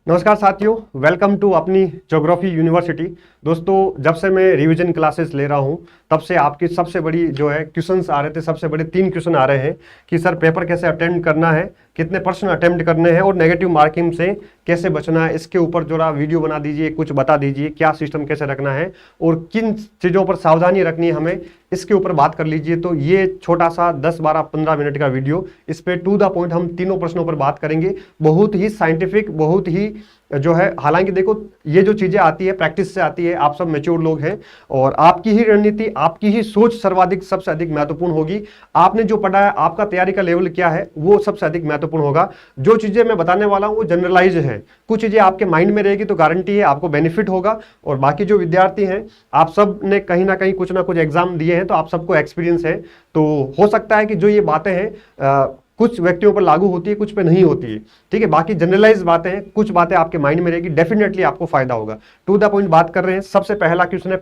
नमस्कार साथियों, welcome to अपनी ज्योग्राफी यूनिवर्सिटी। दोस्तों, जब से मैं रिवीजन क्लासेस ले रहा हूं तब से आपकी सबसे बड़ी जो है क्वेश्चंस आ रहे थे। सबसे बड़े 3 क्वेश्चन आ रहे हैं कि सर पेपर कैसे अटेम्प्ट करना है, कितने % अटेम्प्ट करने हैं और नेगेटिव मार्किंग से कैसे बचना है। इसके ऊपर जरा वीडियो बना दीजिए, कुछ बता दीजिए क्या सिस्टम कैसे रखना है और किन चीज़ों पर सावधानी रखनी है हमें, इसके ऊपर बात कर लीजिए। तो ये छोटा सा 10, 12, 15 मिनट का वीडियो, इस पे टू द पॉइंट हम तीनों प्रश्नों पर बात करेंगे। बहुत ही साइंटिफिक, बहुत ही जो है, हालांकि देखो ये जो चीजें आती है प्रैक्टिस से आती है, आप सब मैच्योर लोग हैं और आपकी ही रणनीति, आपकी ही सोच सर्वाधिक सबसे अधिक महत्वपूर्ण होगी। आपने जो पढ़ा है, आपका तैयारी का लेवल क्या है, वो सबसे अधिक महत्वपूर्ण होगा। जो चीजें मैं बताने वाला हूं वो जनरलाइज है, कुछ चीजें आपके माइंड में रहेगी तो गारंटी है आपको बेनिफिट होगा। और बाकी जो विद्यार्थी हैं, आप सब ने कहीं ना कहीं कुछ ना कुछ एग्जाम दिए हैं तो आप सबको एक्सपीरियंस है। तो हो सकता है कि जो ये बातें हैं कुछ व्यक्तियों पर लागू होती है, कुछ पे नहीं होती है, ठीक है। बाकी जनरलाइज बातें हैं, कुछ बातें आपके माइंड में रहेगी, डेफिनेटली आपको फायदा होगा। टू द पॉइंट बात कर रहे हैं। सबसे पहला क्वेश्चन है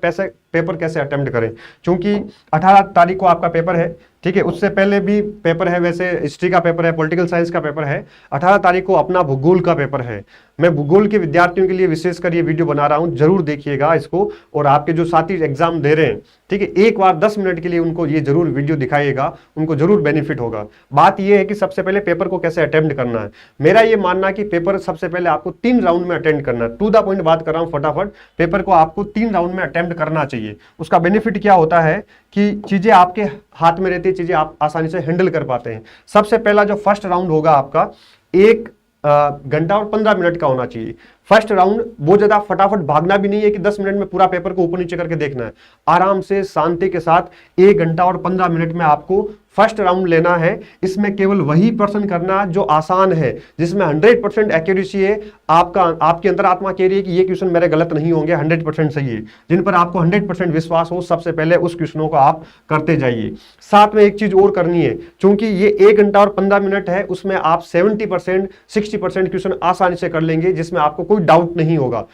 पेपर कैसे अटेम्प्ट करें। क्योंकि 18 तारीख को आपका पेपर है, ठीक है। उससे पहले भी पेपर है, वैसे हिस्ट्री का पेपर है, पॉलिटिकल साइंस का पेपर है। 18 तारीख को अपना भूगोल का पेपर है। मैं भूगोल के विद्यार्थियों के लिए विशेषकर ये वीडियो बना रहा हूं, जरूर देखिएगा इसको। और आपके जो साथी एग्जाम दे रहे हैं, ठीक है, एक बार 10 मिनट के लिए उनको ये जरूर वीडियो दिखाइएगा, उनको जरूर बेनिफिट होगा। बात ये है कि सबसे पहले पेपर को कैसे अटेम्प्ट करना है। मेरा ये मानना कि पेपर सबसे पहले आपको 3 राउंड में अटेम्प्ट करना है। टू द पॉइंट बात कर रहा हूं फटाफट। पेपर को आपको 3 राउंड में अटेम्प्ट करना चाहिए। उसका बेनिफिट क्या होता है कि चीजें आपके हाथ में रहती है, चीजें आप आसानी से हैंडल कर पाते हैं। सबसे पहला जो फर्स्ट राउंड होगा आपका 1 घंटा और 15 मिनट का होना चाहिए। फर्स्ट राउंड बहुत ज्यादा फटाफट भागना भी नहीं है कि 10 मिनट में पूरा पेपर को ऊपर नीचे करके देखना है। आराम से शांति के साथ 1 घंटा और 15 मिनट में आपको फर्स्ट राउंड लेना है। इसमें केवल वही प्रश्न करना जो आसान है, जिसमें 100% एक्यूरेसी है। आपकी अंतरात्मा कह रही है कि ये क्वेश्चन मेरे गलत नहीं होंगे, 100% सही है। जिन पर आपको 100% विश्वास हो, सबसे पहले उस क्वेश्चनों को आप करते जाइए। साथ में एक चीज और करनी है, क्योंकि ये 1 घंटा और 15 मिनट है, उसमें आप 70%, 60% क्वेश्चन आसानी से कर लेंगे, जिसमें आपको कोई डाउट नहीं होगा,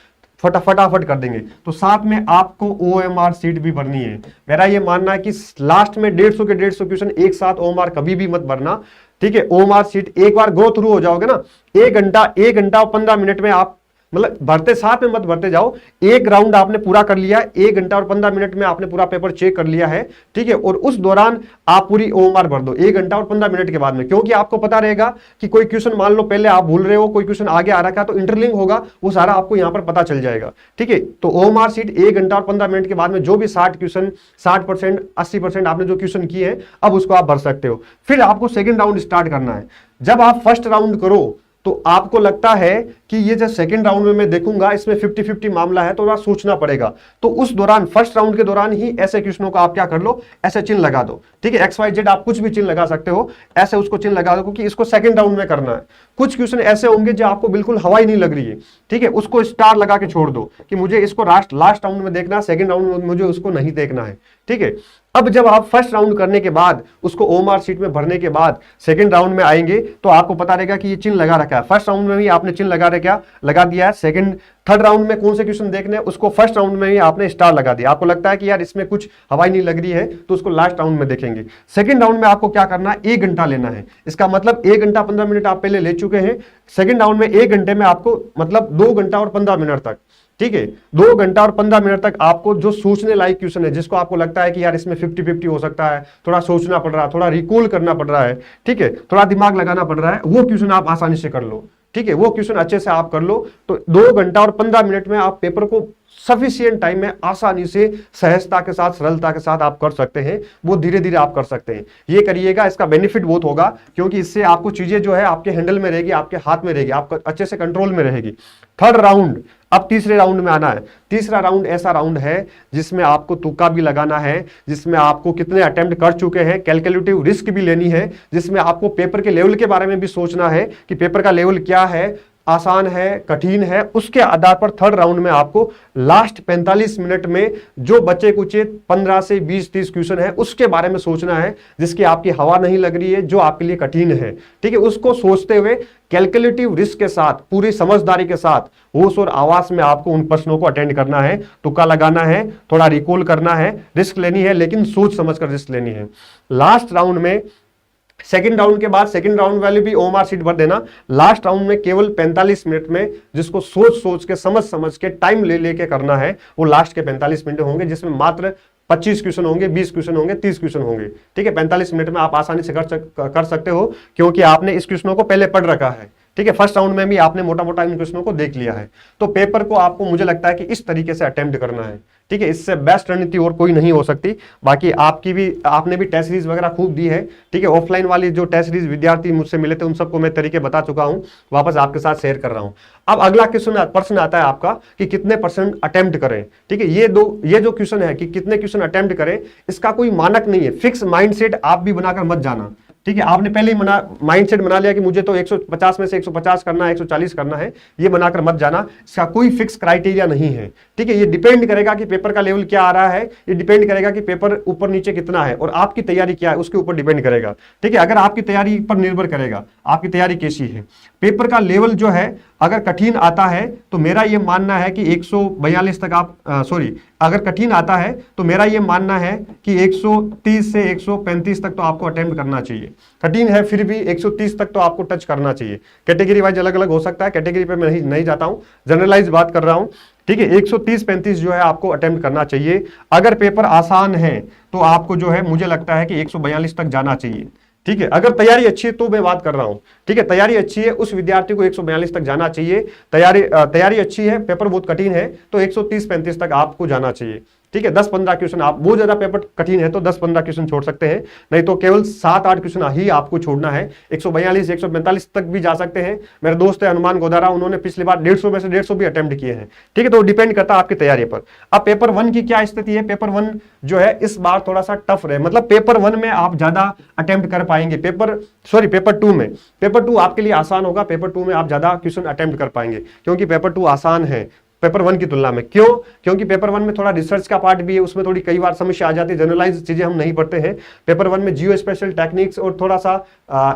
फटाफट कर देंगे। तो साथ में आपको OMR सीट भी भरनी है। मेरा ये मानना है कि लास्ट में 150 के 150 क्वेश्चन एक साथ OMR कभी भी मत भरना, ठीक है। OMR सीट एक बार गो थ्रू हो जाओगे ना, 1 घंटा और 15 मिनट में आप, मतलब भरते साथ में मत भरते जाओ। एक राउंड आपने पूरा कर लिया, 1 घंटा और 15 मिनट में आपने पूरा पेपर चेक कर लिया है, ठीक है। और उस दौरान आप पूरी OMR भर दो 1 घंटा और 15 मिनट के बाद में, क्योंकि आपको पता रहेगा कि कोई क्वेश्चन मान लो पहले आप भूल रहे हो, कोई क्वेश्चन आगे आ रखा है तो इंटरलिंक होगा, वो सारा आपको यहां पर पता चल जाएगा, ठीक है। तो OMR सीट 1 घंटा और 15 मिनट के बाद में जो भी 60 क्वेश्चन, 60%, 80% आपने जो क्वेश्चन किए हैं, अब उसको आप भर सकते हो। फिर आपको सेकेंड राउंड स्टार्ट करना है। जब आप फर्स्ट राउंड करो तो आपको लगता है कि ये जो सेकंड राउंड में मैं देखूंगा इसमें 50-50 मामला है, तो थोड़ा सोचना पड़ेगा। तो उस दौरान, फर्स्ट राउंड के दौरान ही ऐसे क्वेश्चनों का आप क्या कर लो, ऐसे चिन्ह लगा दो, ठीक है। XYZ आप कुछ भी चिन्ह लगा सकते हो, ऐसे उसको चिन्ह लगा दो, क्योंकि इसको सेकंड राउंड में करना है। कुछ क्वेश्चन ऐसे होंगे जो आपको बिल्कुल हवा ही नहीं लग रही है, ठीक है, उसको स्टार लगा के छोड़ दो कि मुझे इसको लास्ट राउंड में देखना है, सेकंड राउंड में मुझे उसको नहीं देखना है, ठीक है। अब जब आप फर्स्ट राउंड करने के बाद, उसको OMR सीट में भरने के बाद सेकंड राउंड में आएंगे तो आपको पता रहेगा कि ये चिन्ह लगा रखा है। फर्स्ट राउंड में भी आपने चिन्ह लगा दिया है। थर्ड राउंड में कौन से क्वेश्चन देखने हैं, उसको फर्स्ट राउंड में ही आपने स्टार लगा दिया। आपको लगता है कि यार इसमें कुछ हवाई नहीं लग रही है, तो उसको लास्ट राउंड में देखेंगे। सेकंड राउंड में आपको क्या करना है, 1 घंटा लेना है। इसका मतलब 1 घंटा 15 मिनट आप पहले ले चुके हैं। सेकंड राउंड में 1 घंटे में आपको, मतलब 2 घंटा और 15 मिनट तक, ठीक है, 2 घंटा और 15 मिनट तक आपको जो सोचने लायक क्वेश्चन है, जिसको आपको लगता है कि यार इसमें 50-50 हो सकता है, थोड़ा सोचना पड़ रहा है, थोड़ा रिकॉल करना पड़ रहा है, ठीक है, थोड़ा दिमाग लगाना पड़ रहा है, वो क्वेश्चन आप आसानी से कर लो, ठीक है, वो क्वेश्चन अच्छे से आप कर लो। तो 2 घंटा और 15 मिनट में आप पेपर को सफिशिएंट टाइम में आसानी से, सहजता के साथ, सरलता के साथ आप कर सकते हैं। वो धीरे धीरे आप कर सकते हैं, ये करिएगा। इसका बेनिफिट बहुत होगा, क्योंकि इससे आपको चीजें जो है आपके हैंडल में रहेगी, आपके हाथ में रहेगी, आपको अच्छे से कंट्रोल में रहेगी। थर्ड राउंड, अब तीसरे राउंड में आना है। तीसरा राउंड ऐसा राउंड है जिसमें आपको तुक्का भी लगाना है, जिसमें आपको कितने अटेम्प्ट कर चुके हैं, कैलकुलेटिव रिस्क भी लेनी है, जिसमें आपको पेपर के लेवल के बारे में भी सोचना है कि पेपर का लेवल क्या है, आसान है, कठिन है। उसके आधार पर थर्ड राउंड में आपको लास्ट 45 मिनट में जो बचे कुचे 15 से 20-30 क्वेश्चन है, उसके बारे में सोचना है, जिसकी आपकी हवा नहीं लग रही है, जो आपके लिए कठिन है, ठीक है। उसको सोचते हुए कैलकुलेटिव रिस्क के साथ, पूरी समझदारी के साथ, होश और आवाज में आपको उन प्रश्नों को अटेंड करना है, तुक्का लगाना है, थोड़ा रिकॉल करना है, रिस्क लेनी है, लेकिन सोच समझकर रिस्क लेनी है। लास्ट राउंड में सेकंड राउंड के बाद सेकंड राउंड वाले भी ओएमआर शीट भर देना। लास्ट राउंड में केवल 45 मिनट में, जिसको सोच सोच के समझ समझ के टाइम ले लेके करना है, वो लास्ट के 45 मिनट होंगे, जिसमें मात्र 25 क्वेश्चन होंगे, 20 क्वेश्चन होंगे, 30 क्वेश्चन होंगे। ठीक है, 45 मिनट में आप आसानी से कर सकते हो, क्योंकि आपने इस क्वेश्चनों को पहले पढ़ रखा है। ठीक है, फर्स्ट राउंड में भी आपने मोटा मोटा इन क्वेश्चनों को देख लिया है। तो पेपर को आपको, मुझे लगता है कि इस तरीके से अटेम्प्ट करना है। ठीक है, इससे बेस्ट रणनीति और कोई नहीं हो सकती। बाकी आपने भी टेस्ट सीरीज वगैरह खूब दी है। ठीक है, ऑफलाइन वाली जो टेस्ट सीरीज विद्यार्थी मुझसे मिले थे उन सबको मैं तरीके बता चुका हूं, वापस आपके साथ शेयर कर रहा हूं। अब अगला प्रश्न आता है आपका कि कितने परसेंट अटेम्प्ट करें। ठीक है, ये जो क्वेश्चन है कि कितने क्वेश्चन अटेम्प्ट करें, इसका कोई मानक नहीं है। फिक्स माइंडसेट आप भी बनाकर मत जाना। ठीक है, आपने पहले ही माइंडसेट बना लिया कि मुझे तो 150 में से 150 करना है, 140 करना है, ये बनाकर मत जाना। इसका कोई फिक्स क्राइटेरिया नहीं है। ठीक है, ये डिपेंड करेगा कि पेपर का लेवल क्या आ रहा है, ये डिपेंड करेगा कि पेपर ऊपर नीचे कितना है और आपकी तैयारी क्या है, उसके ऊपर डिपेंड करेगा। ठीक है, अगर आपकी तैयारी पर निर्भर करेगा आपकी तैयारी कैसी है। पेपर का लेवल जो है अगर कठिन आता है तो मेरा ये मानना है कि 142 तक आप अगर कठिन आता है तो मेरा ये मानना है कि 130 से 135 तक तो आपको अटेम्प्ट करना चाहिए। कठिन है फिर भी 130 तक तो आपको टच करना चाहिए। कैटेगरी वाइज अलग अलग हो सकता है, कैटेगरी पे मैं नहीं जाता हूं, जनरलाइज बात कर रहा हूं। ठीक है, 130-35 जो है आपको अटेम्प्ट करना चाहिए। अगर पेपर आसान है तो आपको जो है मुझे लगता है कि 142 तक जाना चाहिए। ठीक है, अगर तैयारी अच्छी है तो मैं बात कर रहा हूं। ठीक है, तैयारी अच्छी है उस विद्यार्थी को 142 तक जाना चाहिए। तैयारी अच्छी है, पेपर बहुत कठिन है तो 130-35 तक आपको जाना चाहिए। ठीक है, 10-15 क्वेश्चन, आप बहुत ज्यादा पेपर कठिन है तो 10-15 क्वेश्चन छोड़ सकते हैं, नहीं तो केवल 7-8 क्वेश्चन ही आपको छोड़ना है। 142-145 तक भी जा सकते हैं। मेरे दोस्त है हनुमान गोदारा, उन्होंने पिछली बार 150 में से 150 भी अटेम्प्ट किए हैं। ठीक है, तो डिपेंड करता है आपकी तैयारी पर। अब पेपर 1 की क्या स्थिति है, पेपर 1 जो है इस बार थोड़ा सा टफ रहे, मतलब पेपर 1 में आप ज्यादा अटेम्प्ट कर पाएंगे। पेपर 2 में, पेपर 2 आपके लिए आसान होगा। पेपर 2 में आप ज्यादा क्वेश्चन अटेम्प्ट कर पाएंगे क्योंकि पेपर 2 आसान है पेपर 1 की तुलना में। क्यों? क्योंकि पेपर 1 में थोड़ा रिसर्च का पार्ट भी है, उसमें थोड़ी कई बार समस्या आ जाती है, जनरलाइज चीजें हम नहीं पढ़ते हैं। पेपर 1 में जियो स्पेशल टेक्निक्स और थोड़ा सा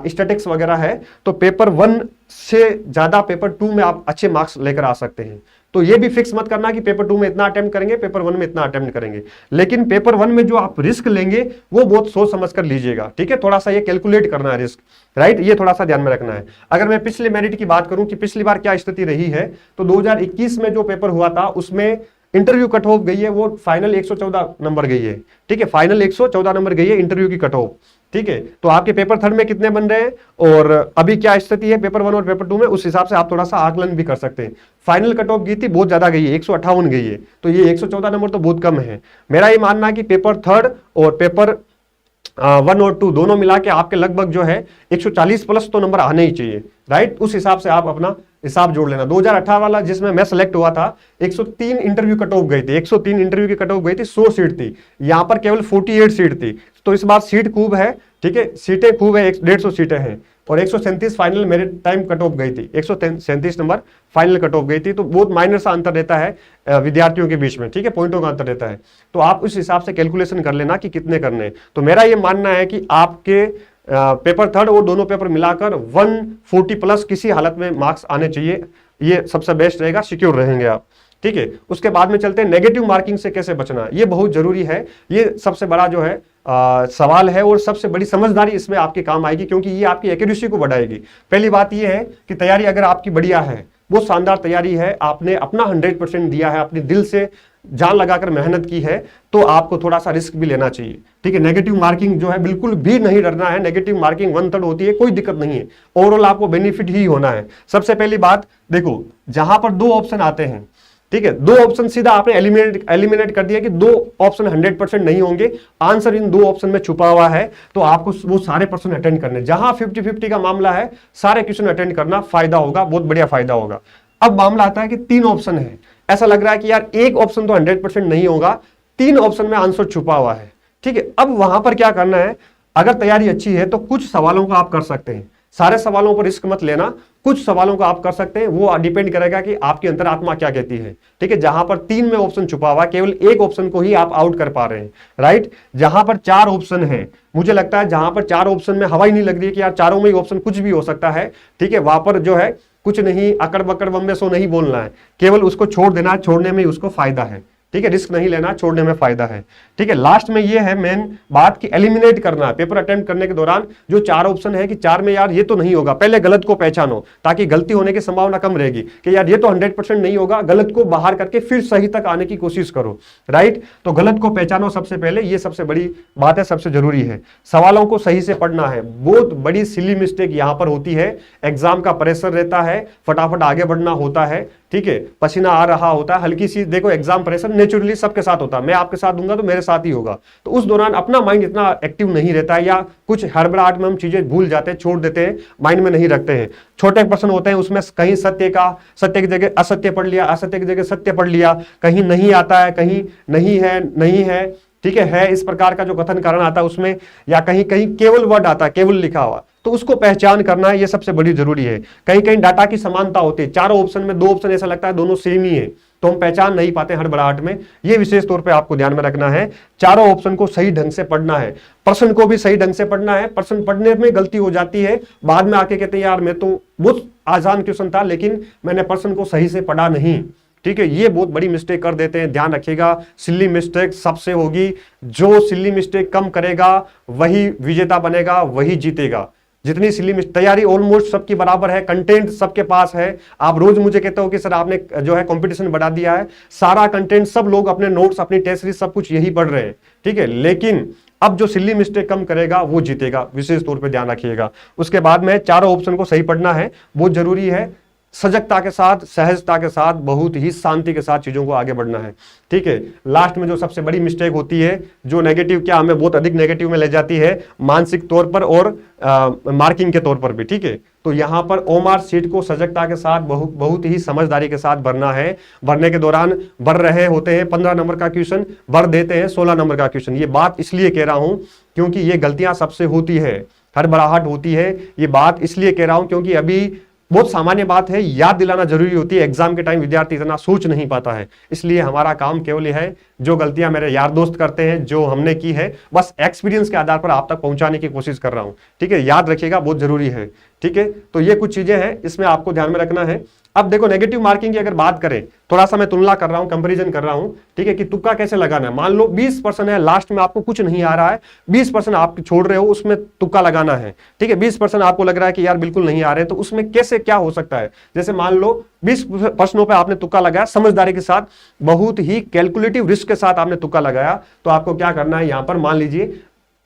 स्टैटिक्स वगैरह है, तो पेपर 1 से ज्यादा पेपर 2 में आप अच्छे मार्क्स लेकर आ सकते हैं। तो ये भी फिक्स मत करना कि पेपर 2 में इतना अटेम्प्ट करेंगे, पेपर 1 में इतना अटेम्प्ट करेंगे, लेकिन पेपर 1 में जो आप रिस्क लेंगे वो बहुत सोच समझ कर लीजिएगा। ठीक है, थोड़ा सा ये कैलकुलेट करना है रिस्क, राइट, ये थोड़ा सा ध्यान में रखना है। अगर मैं पिछले मेरिट की बात करूं कि पिछली बार क्या स्थिति रही है, तो 2021 में जो पेपर हुआ था उसमें इंटरव्यू कट ऑफ गई है, वो फाइनल 114 नंबर गई है। ठीक है, फाइनल 114 नंबर गई है इंटरव्यू की कट ऑफ। ठीक है, तो आपके पेपर 3 में कितने बन रहे हैं और अभी क्या स्थिति है पेपर 1 और पेपर 2 में, उस हिसाब से आप थोड़ा सा आकलन भी कर सकते हैं। फाइनल कट ऑफ गई थी, बहुत ज्यादा गई है, 158 गई है, तो ये 114 नंबर तो बहुत कम है। मेरा ये मानना है कि पेपर 3 और पेपर 1 और 2 दोनों मिला के आपके लगभग जो है 140 प्लस तो नंबर आने ही चाहिए, राइट। उस हिसाब से आप अपना हिसाब जोड़ लेना। 2018 वाला जिसमें मैं सेलेक्ट हुआ था, 103 इंटरव्यू कट ऑफ गई थी, 103 इंटरव्यू की कट ऑफ गई थी, 100 सीट थी, यहाँ पर केवल 48 सीट थी। तो इस बार सीट खूब है, ठीक है, सीटें खूब है, 150 सीटें हैं और 137 final merit time cut off गई थी, 137 नंबर फाइनल कट ऑफ गई थी। तो बहुत माइनर सा अंतर रहता है विद्यार्थियों के बीच में, ठीक है, पॉइंटों का अंतर रहता है। तो आप उस हिसाब से कैलकुलेशन कर लेना कि कितने करने हैं। तो मेरा ये मानना है कि आपके पेपर 3 और दोनों पेपर मिलाकर 140 प्लस किसी हालत में मार्क्स आने चाहिए, ये सबसे बेस्ट रहेगा, सिक्योर रहेंगे आप। ठीक है, उसके बाद में चलते हैं नेगेटिव मार्किंग से कैसे बचना, ये बहुत जरूरी है। ये सबसे बड़ा जो है सवाल है और सबसे बड़ी समझदारी इसमें आपके काम आएगी, क्योंकि ये आपकी एक्यूरेसी को बढ़ाएगी। पहली बात ये है कि तैयारी अगर आपकी बढ़िया है, वो शानदार तैयारी है, आपने अपना 100% दिया है, अपने दिल से जान लगाकर मेहनत की है, तो आपको थोड़ा सा रिस्क भी लेना चाहिए। ठीक है, नेगेटिव मार्किंग जो है बिल्कुल भी नहीं डरना है। नेगेटिव मार्किंग 1/3 होती है, कोई दिक्कत नहीं है, ओवरऑल आपको बेनिफिट ही होना है। सबसे पहली बात देखो, जहां पर 2 ऑप्शन आते हैं, ठीक है, 2 ऑप्शन सीधा आपने एलिमिनेट कर दिया कि 2 ऑप्शन 100% नहीं होंगे, आंसर इन 2 ऑप्शन में छुपा हुआ है, तो आपको वो सारे प्रश्न अटेंड करने। जहां 50-50 का मामला है, सारे क्वेश्चन अटेंड करना, फायदा होगा, बहुत बढ़िया फायदा होगा। अब मामला आता है कि 3 ऑप्शन है, ऐसा लग रहा है कि यार एक ऑप्शन तो 100% नहीं होगा, 3 ऑप्शन में आंसर छुपा हुआ है। ठीक है, अब वहां पर क्या करना है, अगर तैयारी अच्छी है तो कुछ सवालों को आप कर सकते हैं, सारे सवालों पर रिस्क मत लेना, कुछ सवालों को आप कर सकते हैं, वो डिपेंड करेगा कि आपकी अंतरात्मा क्या कहती है। ठीक है, जहां पर 3 में ऑप्शन छुपा हुआ, केवल एक ऑप्शन को ही आप आउट कर पा रहे हैं, राइट। जहां पर 4 ऑप्शन है, मुझे लगता है जहां पर 4 ऑप्शन में हवा ही नहीं लग रही है कि यार चारों में ही ऑप्शन कुछ भी हो सकता है, ठीक है, वहां पर जो है कुछ नहीं, अकड़ बकड़ बम्बे सो नहीं बोलना है, केवल उसको छोड़ देना है, छोड़ने में ही उसको फायदा है। ठीक है, रिस्क नहीं लेना, छोड़ने में फायदा है। ठीक है, लास्ट में ये है मेन बात कि एलिमिनेट करना है पेपर अटेम्प्ट करने के दौरान जो 4 ऑप्शन है कि 4 में यार ये तो नहीं होगा, पहले गलत को पहचानो ताकि गलती होने की संभावना कम रहेगी कि यार ये तो 100% नहीं होगा, गलत को बाहर करके फिर सही तक आने की कोशिश करो, राइट। तो गलत को पहचानो सबसे पहले, ये सबसे बड़ी बात है, सबसे जरूरी है। सवालों को सही से पढ़ना है, बहुत बड़ी सिली मिस्टेक यहां पर होती है, एग्जाम का प्रेशर रहता है, फटाफट आगे बढ़ना होता है, ठीक है, पसीना आ रहा होता है, हल्की सी, देखो एग्जाम प्रेशर नेचुरली सबके साथ होता है, मैं आपके साथ दूंगा तो मेरे साथ ही होगा, तो उस दौरान अपना माइंड इतना एक्टिव नहीं रहता है, या कुछ हड़बड़ाहट में हम चीजें भूल जाते हैं, छोड़ देते हैं, माइंड में नहीं रखते हैं। छोटे प्रश्न होते हैं, उसमें कहीं सत्य की जगह असत्य पढ़ लिया, असत्य की जगह सत्य पढ़ लिया, कहीं नहीं आता है, कहीं नहीं है, ठीक है, इस प्रकार का जो कथन कारण आता है उसमें, या कहीं कहीं केवल वर्ड आता है, केवल लिखा हुआ, तो उसको पहचान करना है, ये सबसे बड़ी जरूरी है। कहीं कहीं डाटा की समानता होती है, चारों ऑप्शन में 2 ऑप्शन ऐसा लगता है दोनों सेम ही है, तो हम पहचान नहीं पाते हड़बड़ाहट में, ये विशेष तौर पे आपको ध्यान में रखना है। चारों ऑप्शन को सही ढंग से पढ़ना है, प्रश्न को भी सही ढंग से पढ़ना है। प्रश्न पढ़ने में गलती हो जाती है, बाद में आके कहते हैं यार मैं तो बहुत आसान क्वेश्चन था लेकिन मैंने प्रश्न को सही से पढ़ा नहीं, ठीक है, ये बहुत बड़ी मिस्टेक कर देते हैं, ध्यान रखिएगा। सिल्ली मिस्टेक सबसे होगी, जो सिल्ली मिस्टेक कम करेगा वही विजेता बनेगा, वही जीतेगा। जितनी सिली मिस्टेक, तैयारी ऑलमोस्ट सबकी बराबर है, कंटेंट सबके पास है, आप रोज मुझे कहते हो कि सर आपने जो है कंपटीशन बढ़ा दिया है, सारा कंटेंट सब लोग अपने नोट्स, अपनी टेस्ट सीरीज सब कुछ यही पढ़ रहे हैं, ठीक है, लेकिन अब जो सिल्ली मिस्टेक कम करेगा वो जीतेगा, विशेष तौर पे ध्यान रखिएगा। उसके बाद में चारों ऑप्शन को सही पढ़ना है, बहुत जरूरी है, सजगता के साथ, सहजता के साथ, बहुत ही शांति के साथ चीजों को आगे बढ़ना है, ठीक है। लास्ट में जो सबसे बड़ी मिस्टेक होती है, जो नेगेटिव, क्या हमें बहुत अधिक नेगेटिव में ले जाती है, मानसिक तौर पर और मार्किंग के तौर पर भी, ठीक है। तो यहां पर ओमार सीट को सजगता के साथ, बहुत ही समझदारी के साथ भरना है। भरने के दौरान भर रहे होते हैं 15 नंबर का क्वेश्चन, भर देते हैं 16 नंबर का क्वेश्चन। ये बात इसलिए कह रहा हूं क्योंकि ये गलतियां सबसे होती है, हड़बड़ाहट होती है, ये बात इसलिए कह रहा हूं क्योंकि अभी बहुत सामान्य बात है, याद दिलाना जरूरी होती है, एग्जाम के टाइम विद्यार्थी इतना सोच नहीं पाता है, इसलिए हमारा काम केवल यह है, जो गलतियां मेरे यार दोस्त करते हैं, जो हमने की है, बस एक्सपीरियंस के आधार पर आप तक पहुंचाने की कोशिश कर रहा हूं, ठीक है, याद रखिएगा, बहुत जरूरी है, ठीक है। तो ये कुछ चीजें हैं, इसमें आपको ध्यान में रखना है। अब देखो नेगेटिव मार्किंग की अगर बात करें, थोड़ा सा मैं तुलना कर रहा हूं, कंपैरिजन कर रहा हूं, ठीक है, कि तुक्का कैसे लगाना है। मान लो 20% है, लास्ट में आपको कुछ नहीं आ रहा है, 20% आप छोड़ रहे हो, उसमें तुक्का लगाना है, ठीक है। 20% आपको लग रहा है कि यार बिल्कुल नहीं आ रहे हैं, तो उसमें कैसे क्या हो सकता है। जैसे मान लो 20 प्रश्नों पे आपने तुक्का लगाया, समझदारी के साथ, बहुत ही कैलकुलेटिव रिस्क के साथ आपने तुक्का लगाया, तो आपको क्या करना है, यहां पर मान लीजिए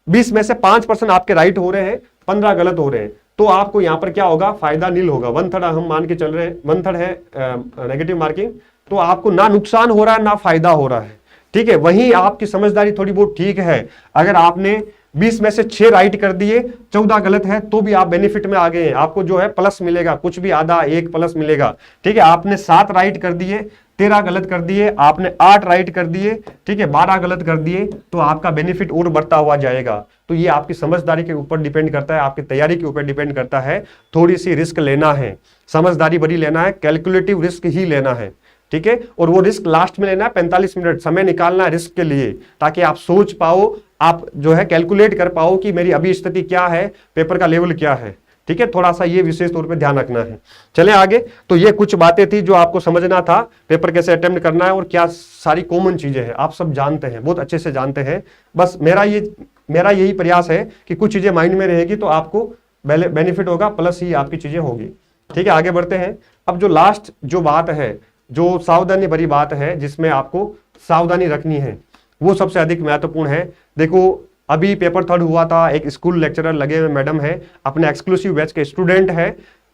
20 में से 5% आपके राइट हो रहे हैं, 15 गलत हो रहे हैं, तो आपको यहां पर क्या होगा, फायदा नील होगा। 1/3 हम मान के चल रहे हैं, 1/3 है नेगेटिव मार्किंग, तो आपको ना नुकसान हो रहा है ना फायदा हो रहा है, ठीक है। वहीं आपकी समझदारी थोड़ी बहुत ठीक है, अगर आपने 20 में से 6 राइट कर दिए, 14 गलत है, तो भी आप बेनिफिट में आ गए हैं, आपको जो है प्लस मिलेगा, कुछ भी आधा 1 प्लस मिलेगा, ठीक है। आपने 7 राइट कर दिए, 13 गलत कर दिए, आपने 8 राइट कर दिए, ठीक है, 12 गलत कर दिए, तो आपका बेनिफिट और बढ़ता हुआ जाएगा। तो ये आपकी समझदारी के ऊपर डिपेंड करता है, आपकी तैयारी के ऊपर डिपेंड करता है। थोड़ी सी रिस्क लेना है, समझदारी बड़ी लेना है, कैलकुलेटिव रिस्क ही लेना है, ठीक है। और वो रिस्क लास्ट में लेना है, 45 मिनट समय निकालना है रिस्क के लिए, ताकि आप सोच पाओ, आप जो है कैलकुलेट कर पाओ कि मेरी अभी स्थिति क्या है, पेपर का लेवल क्या है, ठीक है। थोड़ा सा ये विशेष तौर पे ध्यान रखना है। चले आगे। तो ये कुछ बातें थी जो आपको समझना था, पेपर कैसे अटेम्प्ट करना है और क्या सारी कॉमन चीजें हैं, आप सब जानते हैं, बहुत अच्छे से जानते हैं। बस मेरा यही प्रयास है कि कुछ चीजें माइंड में रहेगी तो आपको बेनिफिट होगा, प्लस ही आपकी चीजें होगी, ठीक है। आगे बढ़ते हैं। अब जो लास्ट जो बात है, जो सावधानी भरी बात है, जिसमें आपको सावधानी रखनी है, वो सबसे अधिक महत्वपूर्ण है। देखो अभी पेपर 3 हुआ था, एक स्कूल लेक्चरर लगे हुए मैडम है, अपने एक्सक्लूसिव बैच के स्टूडेंट है,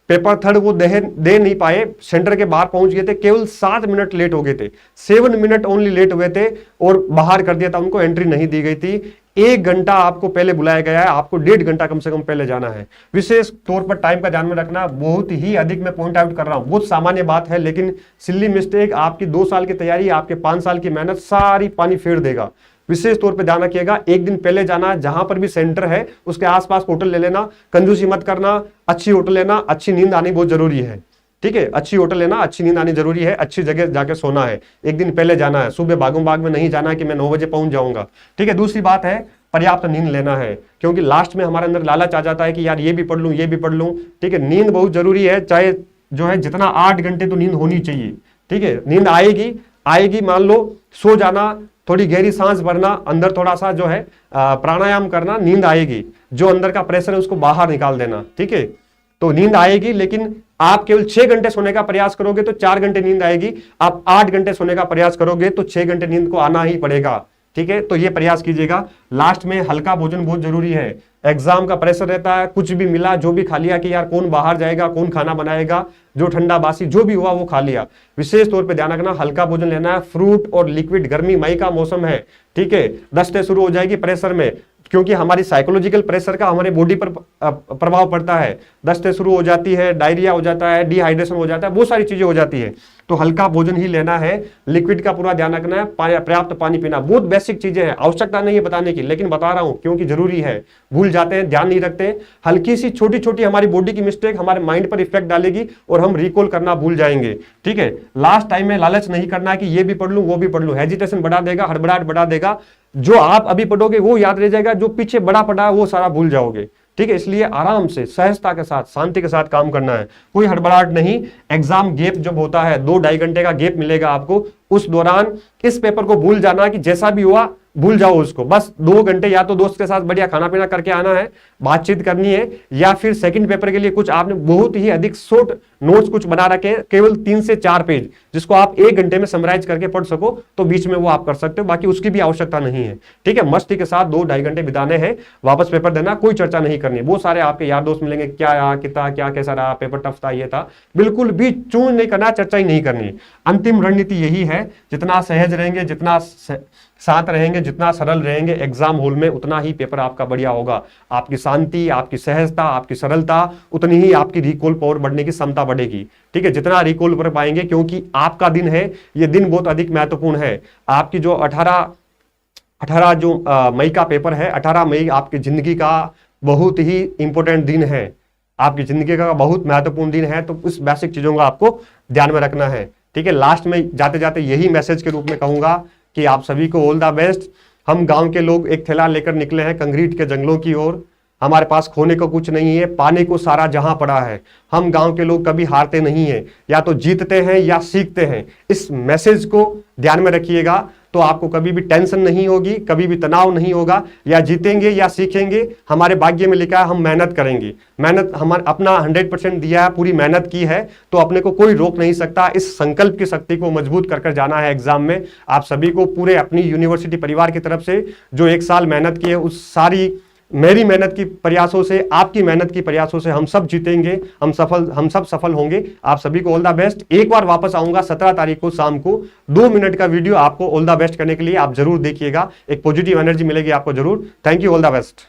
पेपर 3 वो दे नहीं पाए, सेंटर के बाहर पहुंच गए थे, केवल 7 मिनट लेट हो गए थे, 7 मिनट ओनली लेट हुए थे और बाहर कर दिया था, उनको एंट्री नहीं दी गई थी। 1 घंटा आपको पहले बुलाया गया है, आपको 1.5 घंटा कम से कम पहले जाना है। विशेष तौर पर टाइम का ध्यान में रखना, बहुत ही अधिक मैं पॉइंट आउट कर रहा हूं, बहुत सामान्य बात है, लेकिन सिल्ली मिस्टेक आपकी 2 साल की तैयारी, आपके 5 साल की मेहनत सारी पानी फेर देगा। विशेष तौर पे ध्यान रखिएगा, 1 दिन पहले जाना, जहां पर भी सेंटर है उसके आसपास होटल ले लेना, कंजूसी मत करना, अच्छी होटल लेना, अच्छी नींद आनी बहुत जरूरी है, ठीक है। अच्छी होटल लेना, अच्छी नींद आनी जरूरी है, अच्छी जगह जाके सोना है, 1 दिन पहले जाना है, सुबह भागम भाग में नहीं जाना है कि मैं 9 बजे पहुंच जाऊंगा, ठीक है। दूसरी बात है, पर्याप्त नींद लेना है, क्योंकि लास्ट में हमारे अंदर लालच आ जाता है कि यार ये भी पढ़ लूं, ये भी पढ़ लूं, ठीक है। नींद बहुत जरूरी है, चाहे जो है जितना 8 घंटे तो नींद होनी चाहिए, ठीक है। नींद आएगी, आएगी, मान लो सो जाना, थोड़ी गहरी सांस भरना, अंदर थोड़ा सा जो है प्राणायाम करना, नींद आएगी, जो अंदर का प्रेशर है उसको बाहर निकाल देना, ठीक है। तो नींद आएगी, लेकिन आप केवल 6 घंटे सोने का प्रयास करोगे तो 4 घंटे नींद आएगी, आप 8 घंटे सोने का प्रयास करोगे तो 6 घंटे नींद को आना ही पड़ेगा, ठीक है। तो ये प्रयास कीजिएगा। लास्ट में हल्का भोजन बहुत जरूरी है, एग्जाम का प्रेशर रहता है, कुछ भी मिला जो भी खा लिया कि यार कौन बाहर जाएगा, कौन खाना बनाएगा, जो ठंडा बासी जो भी हुआ वो खा लिया। विशेष तौर पे ध्यान रखना, हल्का भोजन लेना है, फ्रूट और लिक्विड। गर्मी मई का मौसम है, ठीक है, दस्तें शुरू हो जाएगी प्रेशर में, क्योंकि हमारी साइकोलॉजिकल प्रेशर का हमारे बॉडी पर प्रभाव पड़ता है, दस्तें शुरू हो जाती है, डायरिया हो जाता है, डिहाइड्रेशन हो जाता है, बहुत सारी चीजें हो जाती है। तो हल्का भोजन ही लेना है, लिक्विड का पूरा ध्यान रखना है, पर्याप्त पानी पीना, बहुत बेसिक चीजें हैं, आवश्यकता नहीं है बताने की, लेकिन बता रहा हूं क्योंकि जरूरी है। भूल जाते हैं, ध्यान नहीं रखते हैं, हल्की सी छोटी छोटी हमारी बॉडी की मिस्टेक हमारे माइंड पर इफेक्ट डालेगी और हम रिकॉल करना भूल जाएंगे, ठीक है। लास्ट टाइम में लालच नहीं करना है कि ये भी पढ़ लूं वो भी पढ़ लूं, हेजिटेशन बढ़ा देगा, हड़बड़ाहट बढ़ा देगा। जो आप अभी पढ़ोगे वो याद रह जाएगा, जो पीछे बड़ा पढ़ा है वो सारा भूल जाओगे, ठीक है। इसलिए आराम से, सहजता के साथ, शांति के साथ काम करना है, कोई हड़बड़ाहट नहीं। एग्जाम गैप जब होता है, 2-2.5 घंटे का गैप मिलेगा आपको, उस दौरान इस पेपर को भूल जाना कि जैसा भी हुआ भूल जाओ उसको, बस 2 घंटे या तो दोस्त के साथ बढ़िया खाना पीना करके आना है, बातचीत करनी है, या फिर सेकंड पेपर के लिए कुछ आपने बहुत ही अधिक शॉर्ट नोट्स कुछ बना रखे हैं, केवल 3 से 4 पेज, जिसको आप 1 घंटे में समराइज करके पढ़ सको, तो बीच में वो आप कर सकते हो, बाकी उसकी भी आवश्यकता नहीं है, ठीक है। मस्ती के साथ 2-2.5 घंटे बिताने हैं, वापस पेपर देना, कोई चर्चा नहीं करनी। बहुत सारे आपके यार दोस्त मिलेंगे, क्या रहा, कितना क्या कैसा रहा, पेपर टफ था, ये था, बिल्कुल भी चूं नहीं करना, चर्चा ही नहीं करनी। अंतिम रणनीति यही है, जितना सहज रहेंगे, जितना साथ रहेंगे, जितना सरल रहेंगे एग्जाम हॉल में, उतना ही पेपर आपका बढ़िया होगा। आपकी शांति, आपकी सहजता, आपकी सरलता, उतनी ही आपकी रिकॉल पावर बढ़ने की क्षमता बढ़ेगी, ठीक है। जितना रिकॉल कर पाएंगे, क्योंकि आपका दिन है, ये दिन बहुत अधिक महत्वपूर्ण है। आपकी जो 18 जो मई का पेपर है, 18 मई आपकी जिंदगी का बहुत ही इंपॉर्टेंट दिन है, आपकी जिंदगी का बहुत महत्वपूर्ण दिन है। तो इस बेसिक चीजों का आपको ध्यान में रखना है, ठीक है। लास्ट में जाते जाते यही मैसेज के रूप में कहूंगा कि आप सभी को ऑल द बेस्ट। हम गांव के लोग एक थैला लेकर निकले हैं कंक्रीट के जंगलों की ओर, हमारे पास खोने को कुछ नहीं है, पाने को सारा जहां पड़ा है। हम गांव के लोग कभी हारते नहीं हैं, या तो जीतते हैं या सीखते हैं। इस मैसेज को ध्यान में रखिएगा, तो आपको कभी भी टेंशन नहीं होगी, कभी भी तनाव नहीं होगा। या जीतेंगे या सीखेंगे, हमारे भाग्य में लिखा है, हम मेहनत करेंगे, मेहनत हमारा अपना 100% दिया है, पूरी मेहनत की है, तो अपने को कोई रोक नहीं सकता। इस संकल्प की शक्ति को मजबूत कर जाना है एग्जाम में। आप सभी को पूरे अपनी यूनिवर्सिटी परिवार की तरफ से जो 1 साल मेहनत की है, उस सारी मेरी मेहनत की प्रयासों से, आपकी मेहनत की प्रयासों से हम सब जीतेंगे, हम सब सफल होंगे। आप सभी को ऑल द बेस्ट। एक बार वापस आऊंगा 17 तारीख को शाम को, 2 मिनट का वीडियो आपको ऑल द बेस्ट करने के लिए, आप जरूर देखिएगा, एक पॉजिटिव एनर्जी मिलेगी आपको जरूर। Thank you, all the best.